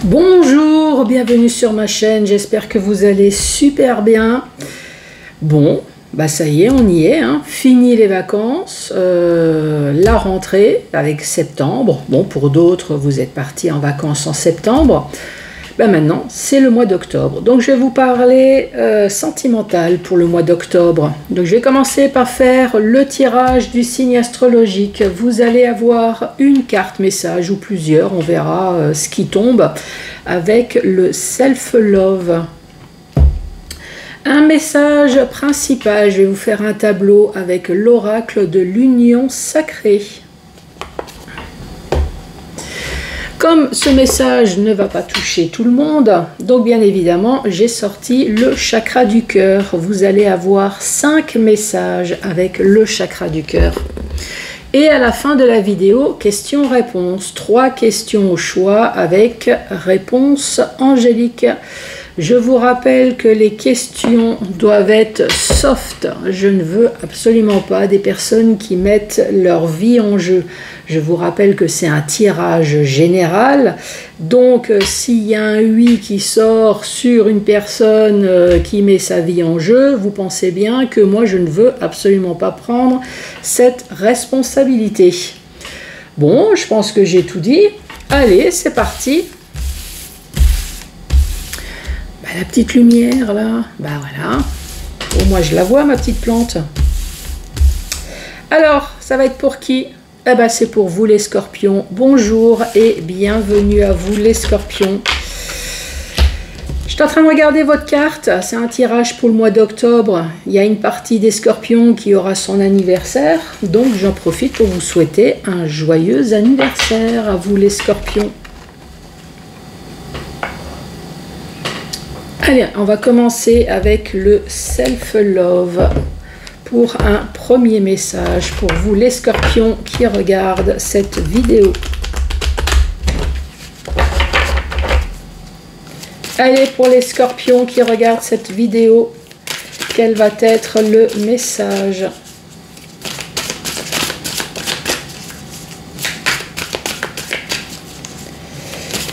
Bonjour, bienvenue sur ma chaîne, j'espère que vous allez super bien. Bon, bah ça y est, on y est, hein. Fini les vacances, la rentrée avec septembre. Bon, pour d'autres, vous êtes partis en vacances en septembre. Ben maintenant, c'est le mois d'octobre. Donc, je vais vous parler sentimental pour le mois d'octobre. Donc, je vais commencer par faire le tirage du signe astrologique. Vous allez avoir une carte message ou plusieurs, on verra ce qui tombe, avec le self-love. Un message principal, je vais vous faire un tableau avec l'oracle de l'union sacrée. Comme ce message ne va pas toucher tout le monde, donc bien évidemment, j'ai sorti le chakra du cœur. Vous allez avoir 5 messages avec le chakra du cœur. Et à la fin de la vidéo, questions-réponses. 3 questions au choix avec réponse angélique. Je vous rappelle que les questions doivent être soft. Je ne veux absolument pas des personnes qui mettent leur vie en jeu. Je vous rappelle que c'est un tirage général. Donc, s'il y a un oui qui sort sur une personne qui met sa vie en jeu, vous pensez bien que moi, je ne veux absolument pas prendre cette responsabilité. Bon, je pense que j'ai tout dit. Allez, c'est parti. La petite lumière là, bah voilà. Bon, moi je la vois, ma petite plante. Alors, ça va être pour qui? Eh ben, c'est pour vous les scorpions. Bonjour et bienvenue à vous les scorpions. Je suis en train de regarder votre carte. C'est un tirage pour le mois d'octobre. Il y a une partie des scorpions qui aura son anniversaire. Donc j'en profite pour vous souhaiter un joyeux anniversaire à vous les scorpions. Allez, on va commencer avec le self-love pour un premier message pour vous les scorpions qui regardent cette vidéo. Allez, pour les scorpions qui regardent cette vidéo, quel va être le message?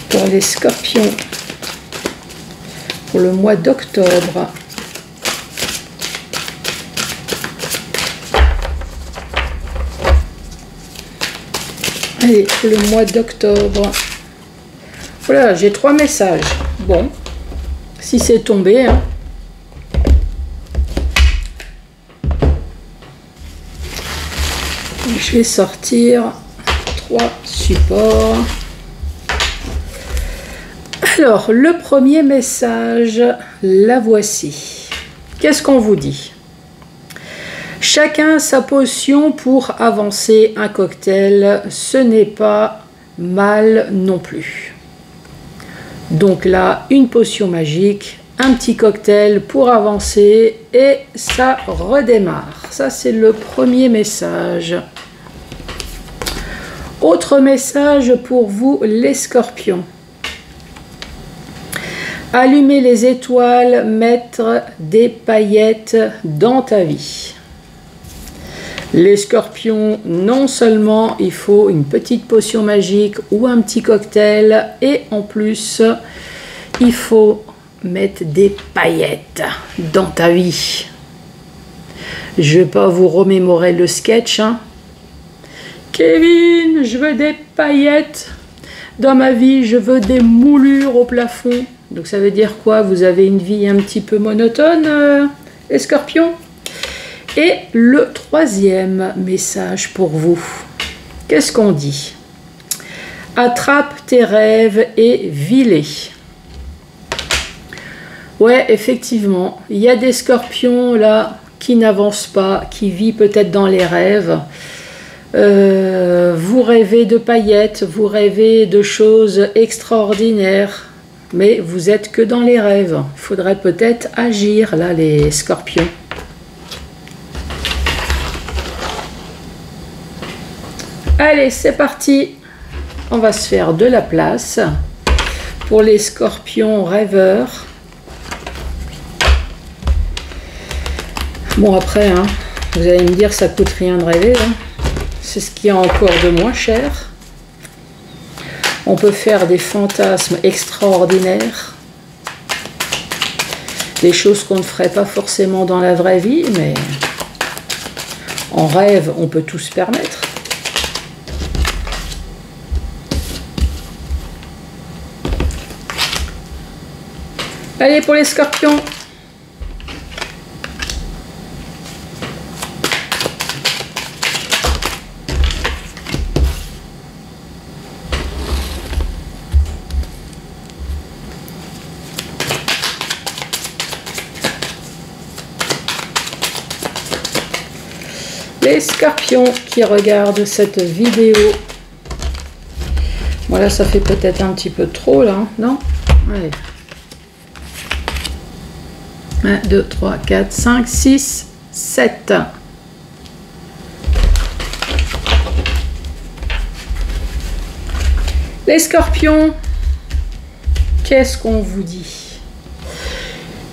Pour les scorpions, pour le mois d'octobre. Allez, pour le mois d'octobre. Voilà, j'ai 3 messages. Bon, si c'est tombé, hein. Je vais sortir 3 supports. Alors, le premier message, la voici. Qu'est-ce qu'on vous dit? Chacun sa potion pour avancer un cocktail, ce n'est pas mal non plus. Donc là, une potion magique, un petit cocktail pour avancer et ça redémarre. Ça, c'est le premier message. Autre message pour vous, les scorpions. Allumer les étoiles, mettre des paillettes dans ta vie. Les scorpions, non seulement il faut une petite potion magique ou un petit cocktail, et en plus, il faut mettre des paillettes dans ta vie. Je ne vais pas vous remémorer le sketch, hein. Kevin, je veux des paillettes dans ma vie, je veux des moulures au plafond. Donc ça veut dire quoi? Vous avez une vie un petit peu monotone, les scorpions? Et le troisième message pour vous. Qu'est-ce qu'on dit? Attrape tes rêves et vis-les. Ouais, effectivement, il y a des scorpions là qui n'avancent pas, qui vivent peut-être dans les rêves. Vous rêvez de paillettes, vous rêvez de choses extraordinaires. Mais vous êtes que dans les rêves. Il faudrait peut-être agir, là, les scorpions. Allez, c'est parti. On va se faire de la place pour les scorpions rêveurs. Bon, après, hein, vous allez me dire, ça coûte rien de rêver. Hein. C'est ce qu'il y a encore de moins cher. On peut faire des fantasmes extraordinaires, des choses qu'on ne ferait pas forcément dans la vraie vie, mais en rêve, on peut tout se permettre. Allez, pour les scorpions. Les scorpions qui regardent cette vidéo. Voilà, ça fait peut-être un petit peu trop là, non? Allez. 1, 2, 3, 4, 5, 6, 7. Les scorpions, qu'est-ce qu'on vous dit?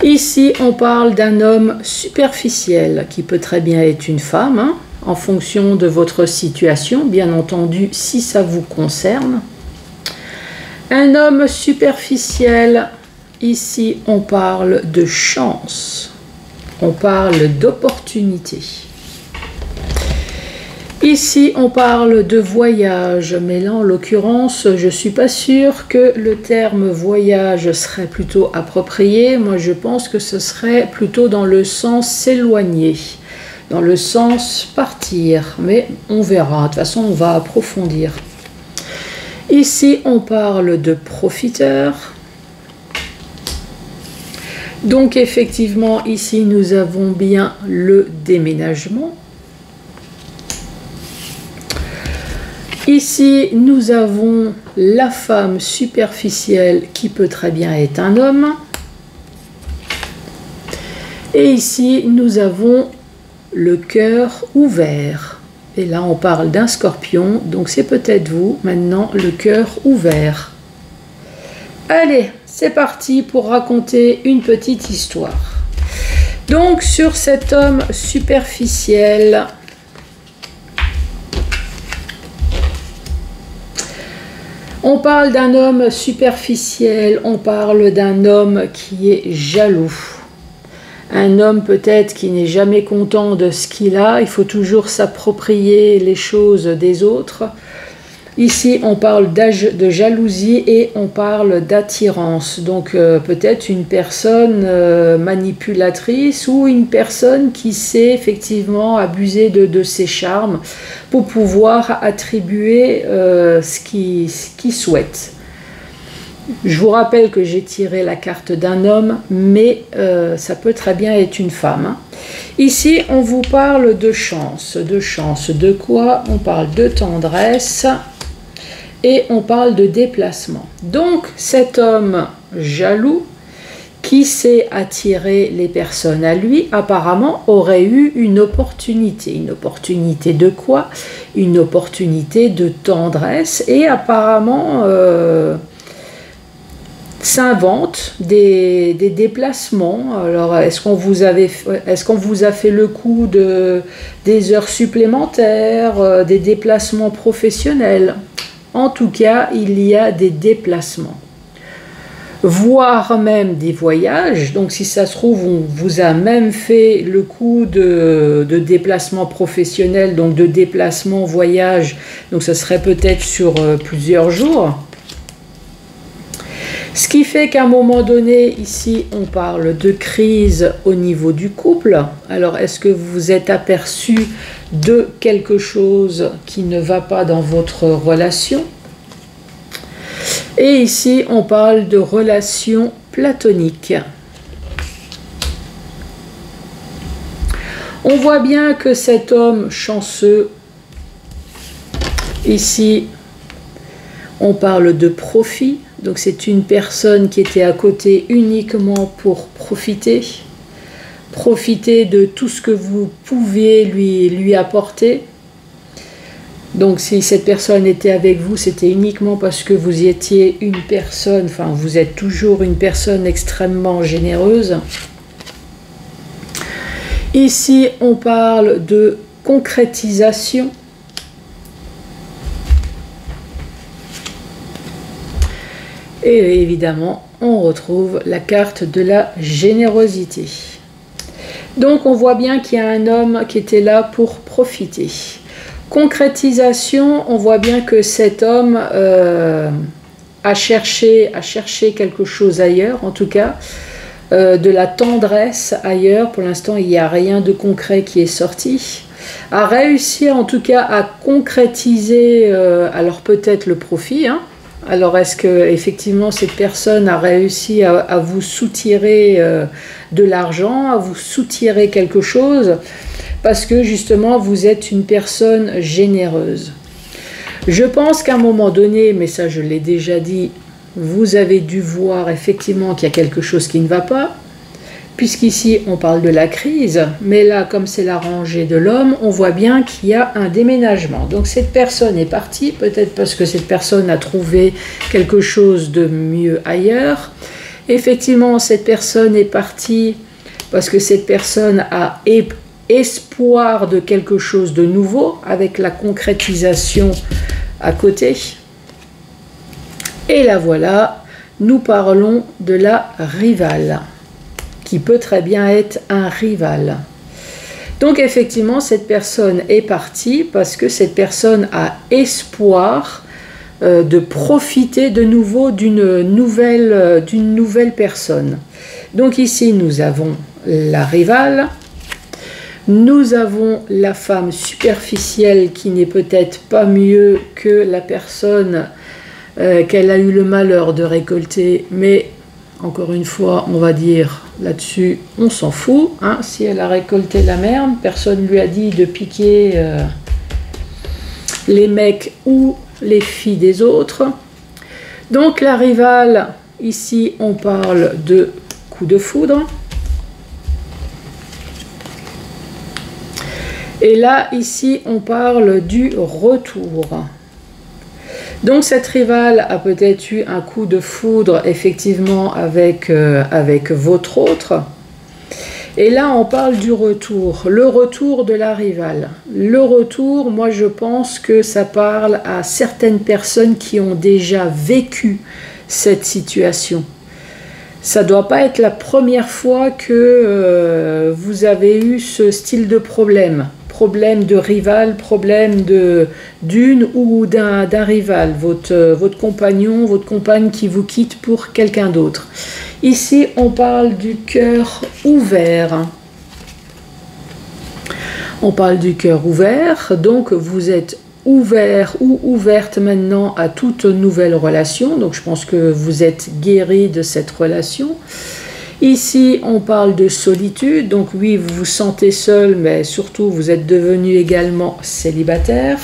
Ici, on parle d'un homme superficiel qui peut très bien être une femme, hein, en fonction de votre situation, bien entendu, si ça vous concerne. Un homme superficiel. Ici, on parle de chance, on parle d'opportunité. Ici, on parle de voyage, mais là, en l'occurrence, je ne suis pas sûre que le terme voyage serait plutôt approprié. Moi, je pense que ce serait plutôt dans le sens s'éloigner, dans le sens partir, mais on verra. De toute façon, on va approfondir. Ici, on parle de profiteur. Donc effectivement, ici, nous avons bien le déménagement. Ici, nous avons la femme superficielle qui peut très bien être un homme. Et ici, nous avons le cœur ouvert. Et là, on parle d'un scorpion, donc c'est peut-être vous, maintenant, le cœur ouvert. Allez, c'est parti pour raconter une petite histoire. Donc, sur cet homme superficiel, on parle d'un homme superficiel, on parle d'un homme qui est jaloux. Un homme peut-être qui n'est jamais content de ce qu'il a, il faut toujours s'approprier les choses des autres. Ici, on parle de jalousie et on parle d'attirance. Donc, peut-être une personne manipulatrice ou une personne qui sait effectivement abuser de ses charmes pour pouvoir attribuer ce qu'il souhaite. Je vous rappelle que j'ai tiré la carte d'un homme, mais ça peut très bien être une femme. Hein. Ici, on vous parle de chance. De chance de quoi? On parle de tendresse. Et on parle de déplacement. Donc, cet homme jaloux qui sait attirer les personnes à lui, apparemment, aurait eu une opportunité. Une opportunité de quoi? Une opportunité de tendresse et apparemment s'invente des déplacements. Alors, est-ce qu'on vous a fait le coup des heures supplémentaires, des déplacements professionnels? En tout cas, il y a des déplacements, voire même des voyages. Donc, si ça se trouve, on vous a même fait le coup de déplacement professionnel, donc de déplacement voyage. Donc, ça serait peut-être sur plusieurs jours. Ce qui fait qu'à un moment donné, ici, on parle de crise au niveau du couple. Alors, est-ce que vous vous êtes aperçu de quelque chose qui ne va pas dans votre relation? Et ici, on parle de relation platonique. On voit bien que cet homme chanceux, ici, on parle de profit. Donc c'est une personne qui était à côté uniquement pour profiter. Profiter de tout ce que vous pouviez lui apporter. Donc si cette personne était avec vous, c'était uniquement parce que vous étiez une personne, enfin vous êtes toujours une personne extrêmement généreuse. Ici, on parle de concrétisation. Et évidemment, on retrouve la carte de la générosité. Donc on voit bien qu'il y a un homme qui était là pour profiter. Concrétisation, on voit bien que cet homme a cherché quelque chose ailleurs, en tout cas, de la tendresse ailleurs. Pour l'instant, il n'y a rien de concret qui est sorti. A réussi en tout cas à concrétiser, alors peut-être le profit, hein. Alors, est-ce que effectivement cette personne a réussi à vous soutirer de l'argent, à vous soutirer quelque chose, parce que justement vous êtes une personne généreuse. Je pense qu'à un moment donné, mais ça je l'ai déjà dit, vous avez dû voir effectivement qu'il y a quelque chose qui ne va pas, puisqu'ici on parle de la crise, mais là comme c'est la rangée de l'homme, on voit bien qu'il y a un déménagement. Donc cette personne est partie, peut-être parce que cette personne a trouvé quelque chose de mieux ailleurs. Effectivement, cette personne est partie parce que cette personne a espoir de quelque chose de nouveau, avec la concrétisation à côté. Et là voilà, nous parlons de la rivale, qui peut très bien être un rival. Donc effectivement, cette personne est partie parce que cette personne a espoir de profiter de nouveau d'une nouvelle personne. Donc ici, nous avons la rivale, nous avons la femme superficielle qui n'est peut-être pas mieux que la personne qu'elle a eu le malheur de récolter, mais encore une fois, on va dire là-dessus, on s'en fout. Hein. Si elle a récolté la merde, personne ne lui a dit de piquer les mecs ou les filles des autres. Donc la rivale, ici, on parle de coup de foudre. Et là, ici, on parle du retour. Donc cette rivale a peut-être eu un coup de foudre effectivement avec votre autre. Et là on parle du retour, le retour de la rivale. Le retour, moi je pense que ça parle à certaines personnes qui ont déjà vécu cette situation. Ça ne doit pas être la première fois que vous avez eu ce style de problème. Problème de rival, problème d'une ou d'un rival, votre compagnon, votre compagne qui vous quitte pour quelqu'un d'autre. Ici, on parle du cœur ouvert. On parle du cœur ouvert, donc vous êtes ouvert ou ouverte maintenant à toute nouvelle relation. Donc je pense que vous êtes guéri de cette relation. Ici, on parle de solitude, donc oui, vous vous sentez seul, mais surtout, vous êtes devenu également célibataire.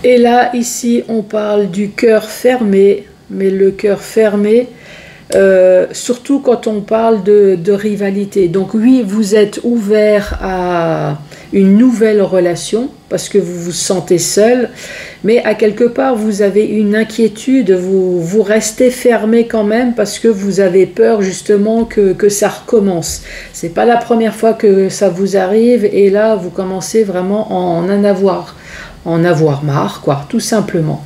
Et là, ici, on parle du cœur fermé, mais le cœur fermé, surtout quand on parle de rivalité. Donc oui, vous êtes ouvert à une nouvelle relation, parce que vous vous sentez seul, mais à quelque part vous avez une inquiétude, vous restez fermé quand même parce que vous avez peur justement que ça recommence. C'est pas la première fois que ça vous arrive et là vous commencez vraiment à en avoir marre, quoi, tout simplement.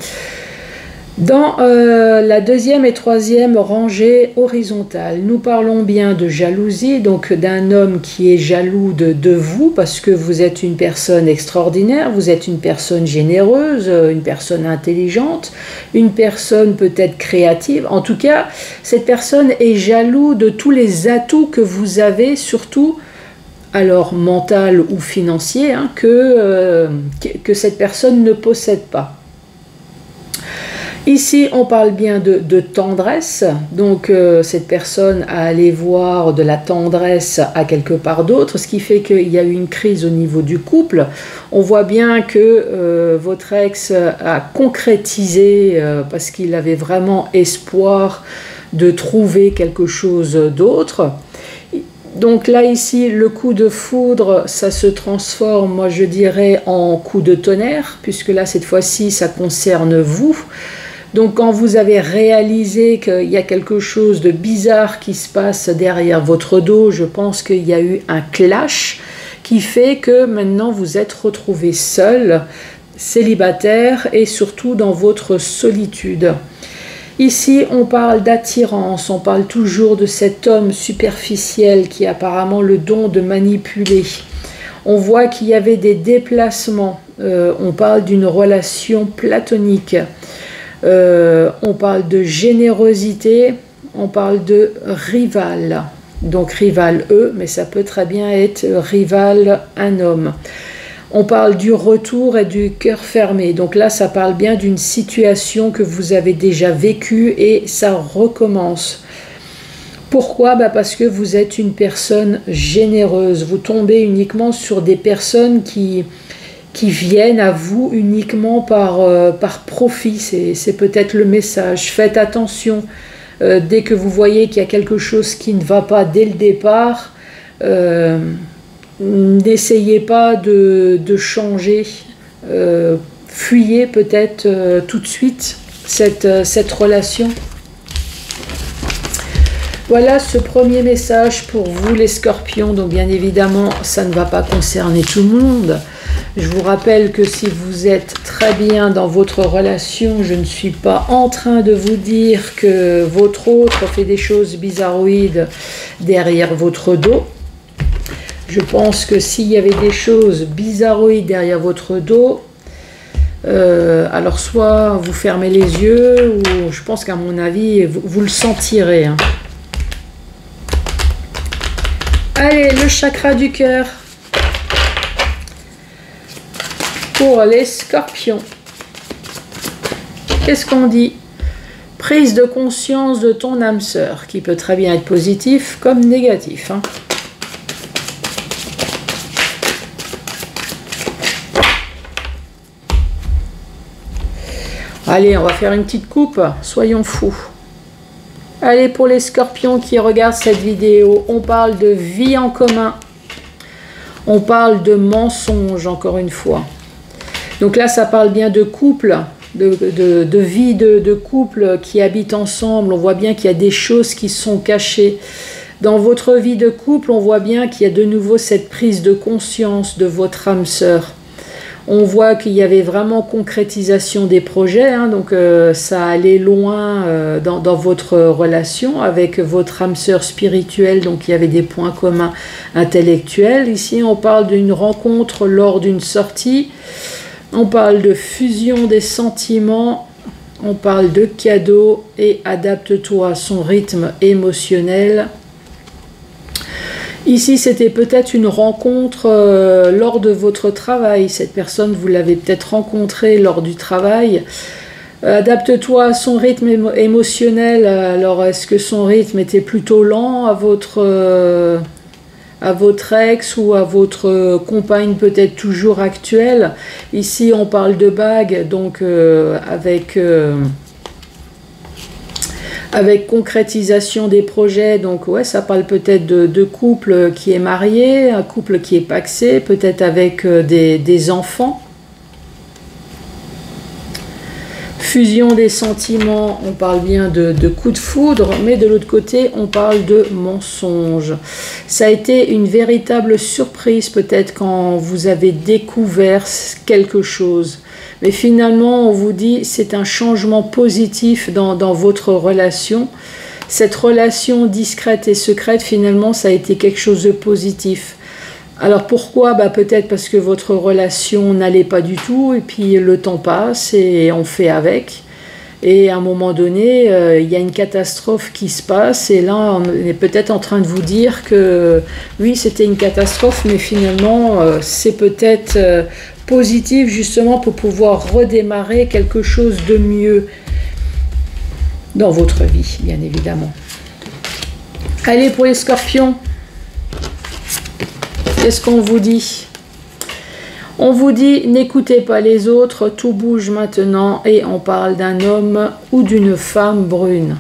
Dans la deuxième et troisième rangée horizontale, nous parlons bien de jalousie, donc d'un homme qui est jaloux de vous parce que vous êtes une personne extraordinaire, vous êtes une personne généreuse, une personne intelligente, une personne peut-être créative. En tout cas, cette personne est jaloux de tous les atouts que vous avez, surtout alors mental ou financier, hein, que cette personne ne possède pas. Ici, on parle bien de tendresse, donc cette personne a allé voir de la tendresse à quelque part d'autre, ce qui fait qu'il y a eu une crise au niveau du couple. On voit bien que votre ex a concrétisé parce qu'il avait vraiment espoir de trouver quelque chose d'autre. Donc là, ici, le coup de foudre, ça se transforme, moi je dirais, en coup de tonnerre, puisque là, cette fois-ci, ça concerne vous. Donc quand vous avez réalisé qu'il y a quelque chose de bizarre qui se passe derrière votre dos, je pense qu'il y a eu un clash qui fait que maintenant vous êtes retrouvé seul célibataire et surtout dans votre solitude. Ici, on parle d'attirance, on parle toujours de cet homme superficiel qui a apparemment le don de manipuler. On voit qu'il y avait des déplacements, on parle d'une relation platonique, on parle de générosité, on parle de rival. Donc rival mais ça peut très bien être rival un homme. On parle du retour et du cœur fermé. Donc là, ça parle bien d'une situation que vous avez déjà vécue et ça recommence. Pourquoi? Parce que vous êtes une personne généreuse. Vous tombez uniquement sur des personnes qui viennent à vous uniquement par profit. C'est peut-être le message. Faites attention. Dès que vous voyez qu'il y a quelque chose qui ne va pas dès le départ, n'essayez pas de changer, fuyez peut-être tout de suite cette relation. Voilà ce premier message pour vous les scorpions. Donc bien évidemment, ça ne va pas concerner tout le monde. Je vous rappelle que si vous êtes très bien dans votre relation, je ne suis pas en train de vous dire que votre autre fait des choses bizarroïdes derrière votre dos. Je pense que s'il y avait des choses bizarroïdes derrière votre dos, alors soit vous fermez les yeux, ou je pense qu'à mon avis, vous le sentirez. Hein. Allez, le chakra du cœur. Pour les scorpions. Qu'est-ce qu'on dit? Prise de conscience de ton âme sœur, qui peut très bien être positif comme négatif. Hein. Allez, on va faire une petite coupe, soyons fous. Allez, pour les scorpions qui regardent cette vidéo, on parle de vie en commun. On parle de mensonge, encore une fois. Donc là, ça parle bien de couple, de vie de couple qui habitent ensemble. On voit bien qu'il y a des choses qui sont cachées. Dans votre vie de couple, on voit bien qu'il y a de nouveau cette prise de conscience de votre âme sœur. On voit qu'il y avait vraiment concrétisation des projets, hein, donc ça allait loin dans votre relation avec votre âme sœur spirituelle, donc il y avait des points communs intellectuels. Ici, on parle d'une rencontre lors d'une sortie, on parle de fusion des sentiments, on parle de cadeaux et adapte-toi à son rythme émotionnel. Ici, c'était peut-être une rencontre lors de votre travail. Cette personne, vous l'avez peut-être rencontrée lors du travail. Adapte-toi à son rythme émotionnel. Alors, est-ce que son rythme était plutôt lent à votre ex ou à votre compagne peut-être toujours actuelle? Ici, on parle de bague, donc avec concrétisation des projets, donc ouais, ça parle peut-être de couple qui est marié, un couple qui est pacsé, peut-être avec des enfants. Fusion des sentiments, on parle bien de coup de foudre, mais de l'autre côté, on parle de mensonge. Ça a été une véritable surprise peut-être quand vous avez découvert quelque chose. Mais finalement, on vous dit c'est un changement positif dans votre relation. Cette relation discrète et secrète, finalement, ça a été quelque chose de positif. Alors pourquoi? Peut-être parce que votre relation n'allait pas du tout, et puis le temps passe et on fait avec. Et à un moment donné, il y a une catastrophe qui se passe, et là, on est peut-être en train de vous dire que oui, c'était une catastrophe, mais finalement, c'est peut-être positif justement pour pouvoir redémarrer quelque chose de mieux dans votre vie, bien évidemment. Allez, pour les scorpions, qu'est-ce qu'on vous dit? On vous dit, n'écoutez pas les autres, tout bouge maintenant, et on parle d'un homme ou d'une femme brune.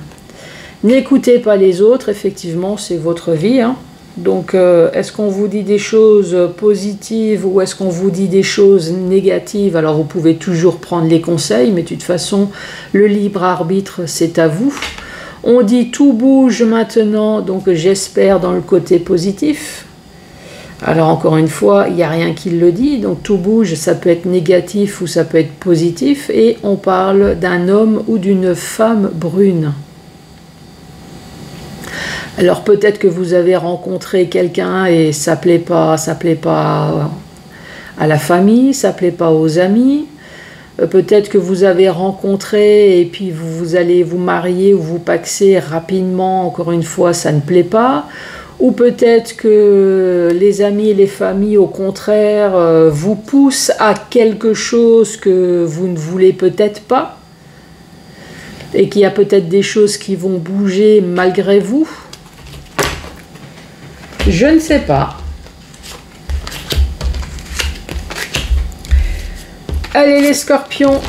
N'écoutez pas les autres, effectivement, c'est votre vie, hein. Donc, est-ce qu'on vous dit des choses positives ou est-ce qu'on vous dit des choses négatives? Alors, vous pouvez toujours prendre les conseils, mais de toute façon, le libre arbitre, c'est à vous. On dit tout bouge maintenant, donc j'espère dans le côté positif. Alors encore une fois, il n'y a rien qui le dit, donc tout bouge, ça peut être négatif ou ça peut être positif, et on parle d'un homme ou d'une femme brune. Alors peut-être que vous avez rencontré quelqu'un et ça plaît pas à la famille, ça plaît pas aux amis. Peut-être que vous avez rencontré et puis vous allez vous marier ou vous paxer rapidement, encore une fois, ça ne plaît pas. Ou peut-être que les amis et les familles, au contraire, vous poussent à quelque chose que vous ne voulez peut-être pas. Et qu'il y a peut-être des choses qui vont bouger malgré vous. Je ne sais pas. Allez les scorpions.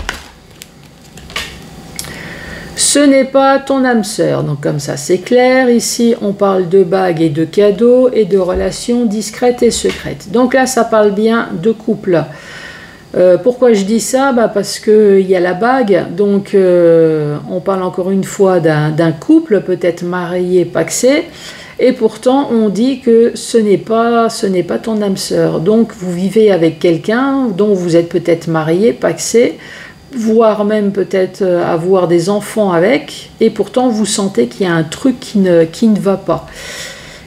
Ce n'est pas ton âme sœur. Donc comme ça c'est clair. Ici on parle de bagues et de cadeaux et de relations discrètes et secrètes. Donc là ça parle bien de couple. Pourquoi je dis ça? Parce qu'il y a la bague. Donc on parle encore une fois d'un couple, peut-être marié, pacsé. Et pourtant, on dit que ce n'est pas ton âme sœur. Donc, vous vivez avec quelqu'un dont vous êtes peut-être marié, pacsé, voire même peut-être avoir des enfants avec, et pourtant, vous sentez qu'il y a un truc qui ne va pas.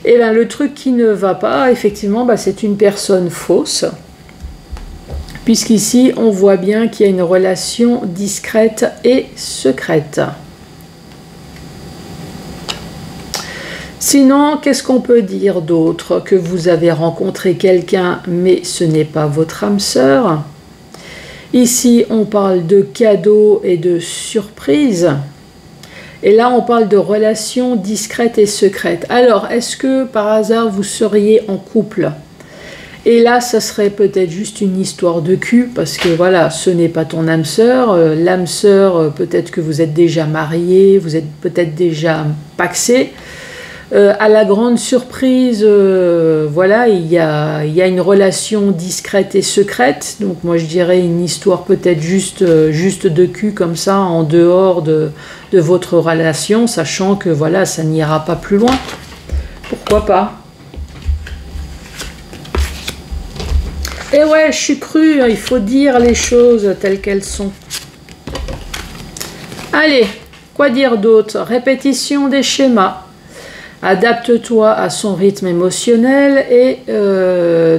Et bien, le truc qui ne va pas, effectivement, c'est une personne fausse, puisqu'ici, on voit bien qu'il y a une relation discrète et secrète. Sinon, qu'est-ce qu'on peut dire d'autre? Que vous avez rencontré quelqu'un, mais ce n'est pas votre âme sœur. Ici, on parle de cadeaux et de surprises. Et là, on parle de relations discrètes et secrètes. Alors, est-ce que par hasard, vous seriez en couple? Et là, ça serait peut-être juste une histoire de cul, parce que voilà, ce n'est pas ton âme sœur. L'âme sœur, peut-être que vous êtes déjà marié, vous êtes peut-être déjà pacsé. À la grande surprise, voilà, il y a une relation discrète et secrète. Donc moi je dirais une histoire peut-être juste de cul comme ça, en dehors de votre relation, sachant que voilà, ça n'ira pas plus loin. Pourquoi pas? Et ouais, je suis crue, il faut dire les choses telles qu'elles sont. Allez, quoi dire d'autre? Répétition des schémas. Adapte-toi à son rythme émotionnel et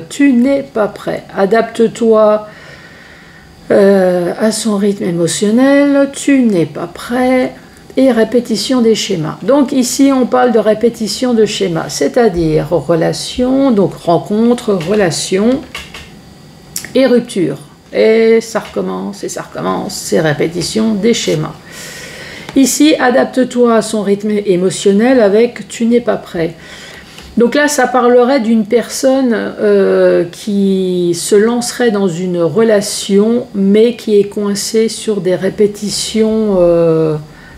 tu n'es pas prêt. Adapte-toi à son rythme émotionnel, tu n'es pas prêt. Et répétition des schémas. Donc ici, on parle de répétition de schémas, c'est-à-dire relation, donc rencontre, relation et rupture. Et ça recommence, c'est répétition des schémas. Ici, adapte-toi à son rythme émotionnel avec « tu n'es pas prêt ». Donc là, ça parlerait d'une personne qui se lancerait dans une relation, mais qui est coincée sur des répétitions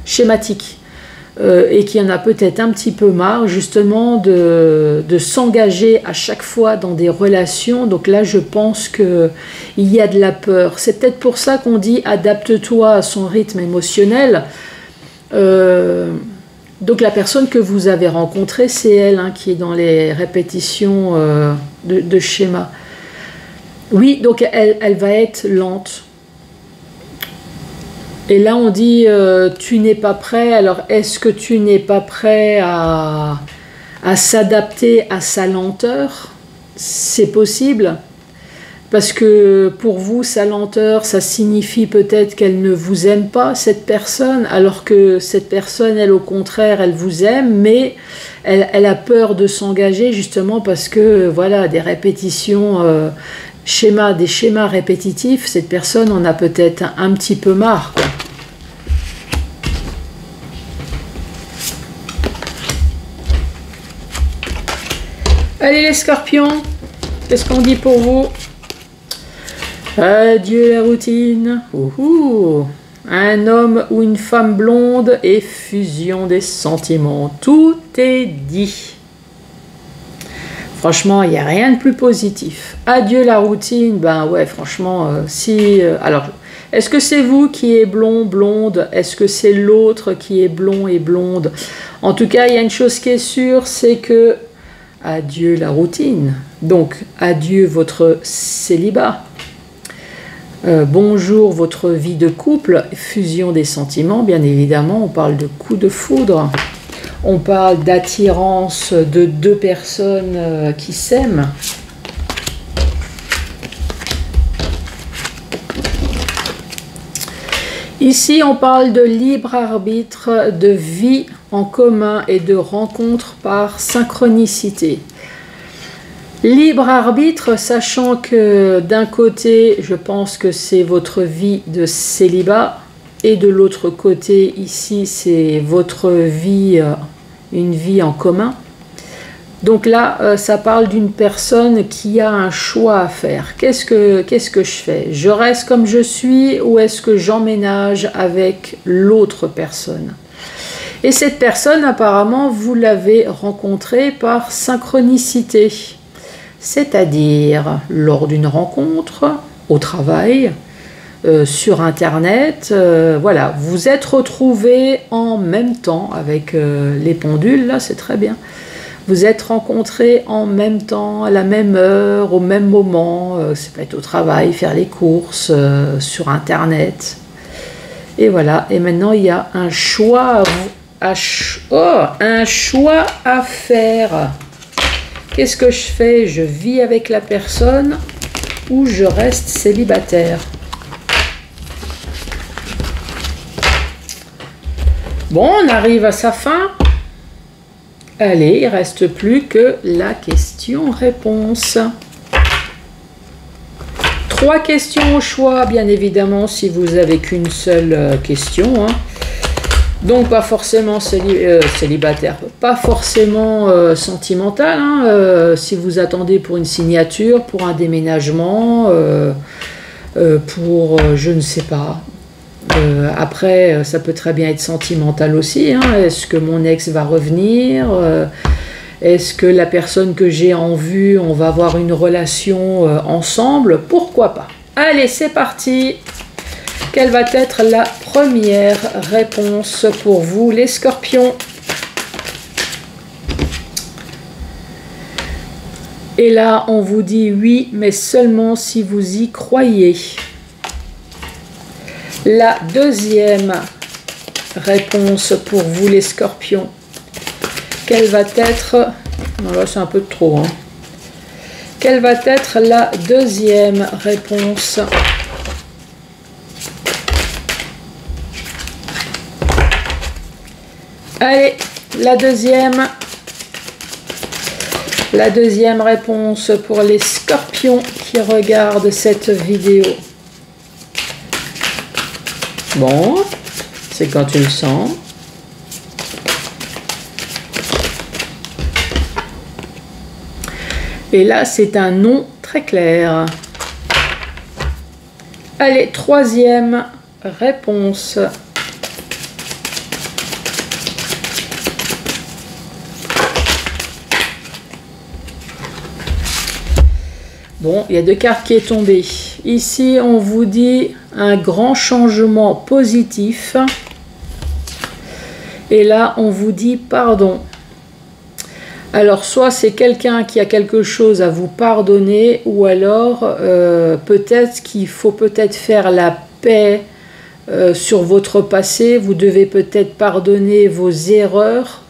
schématiques. Et qui en a peut-être un petit peu marre, justement, de s'engager à chaque fois dans des relations. Donc là, je pense qu'il y a de la peur. C'est peut-être pour ça qu'on dit « adapte-toi à son rythme émotionnel ». Donc la personne que vous avez rencontrée, c'est elle qui est dans les répétitions de schémas. Oui, donc elle va être lente. Et là on dit tu n'es pas prêt. Alors est-ce que tu n'es pas prêt à s'adapter à sa lenteur? C'est possible. Parce que pour vous, sa lenteur, ça signifie peut-être qu'elle ne vous aime pas, cette personne, alors que cette personne, elle, au contraire, elle vous aime, mais elle a peur de s'engager, justement parce que, voilà, des répétitions, des schémas répétitifs, cette personne en a peut-être un petit peu marre, quoi. Allez les scorpions, qu'est-ce qu'on dit pour vous? Adieu la routine. Ouhou. Un homme ou une femme blonde et fusion des sentiments. Tout est dit. Franchement, il n'y a rien de plus positif. Adieu la routine. Ben ouais, franchement, si... alors, est-ce que c'est vous qui êtes blond, blonde? Est-ce que c'est l'autre qui est blond et blonde? En tout cas, il y a une chose qui est sûre, c'est que... Adieu la routine. Donc, adieu votre célibat. Bonjour votre vie de couple, fusion des sentiments, bien évidemment, on parle de coup de foudre. On parle d'attirance de deux personnes qui s'aiment. Ici, on parle de libre arbitre, de vie en commun et de rencontre par synchronicité. Libre arbitre, sachant que d'un côté, je pense que c'est votre vie de célibat, et de l'autre côté, ici, c'est votre vie, une vie en commun. Donc là, ça parle d'une personne qui a un choix à faire. Qu'est-ce que je fais? Je reste comme je suis ou est-ce que j'emménage avec l'autre personne? Et cette personne, apparemment, vous l'avez rencontrée par synchronicité. C'est-à-dire lors d'une rencontre, au travail, sur Internet, voilà, vous êtes retrouvés en même temps avec les pendules, là, c'est très bien. Vous êtes rencontrés en même temps, à la même heure, au même moment, ça peut être au travail, faire les courses, sur Internet. Et voilà, et maintenant il y a un choix un choix à faire. Qu'est-ce que je fais? Je vis avec la personne ou je reste célibataire? Bon, on arrive à sa fin. Allez, il ne reste plus que la question-réponse. 3 questions au choix, bien évidemment, si vous n'avez qu'une seule question. Hein. Donc, pas forcément célibataire, pas forcément sentimental. Hein, si vous attendez pour une signature, pour un déménagement, pour je ne sais pas. Après, ça peut très bien être sentimental aussi. Hein. Est-ce que mon ex va revenir? Est-ce que la personne que j'ai en vue, on va avoir une relation ensemble? Pourquoi pas? Allez, c'est parti! Quelle va être la première réponse pour vous, les scorpions? Et là, on vous dit oui, mais seulement si vous y croyez. La deuxième réponse pour vous, les scorpions. Quelle va être... Non, là, c'est un peu trop. Hein. Quelle va être la deuxième réponse? Allez, la deuxième réponse pour les scorpions qui regardent cette vidéo. Bon, c'est quand tu le sens. Et là, c'est un non très clair. Allez, troisième réponse. Bon, il y a 2 cartes qui est tombée. Ici, on vous dit un grand changement positif. Et là, on vous dit pardon. Alors, soit c'est quelqu'un qui a quelque chose à vous pardonner, ou alors peut-être qu'il faut peut-être faire la paix sur votre passé. Vous devez peut-être pardonner vos erreurs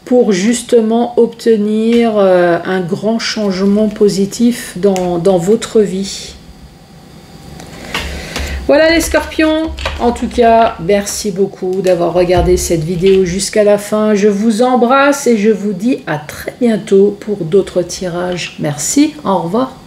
pour justement obtenir un grand changement positif dans votre vie. Voilà les scorpions, en tout cas, merci beaucoup d'avoir regardé cette vidéo jusqu'à la fin. Je vous embrasse et je vous dis à très bientôt pour d'autres tirages. Merci, au revoir.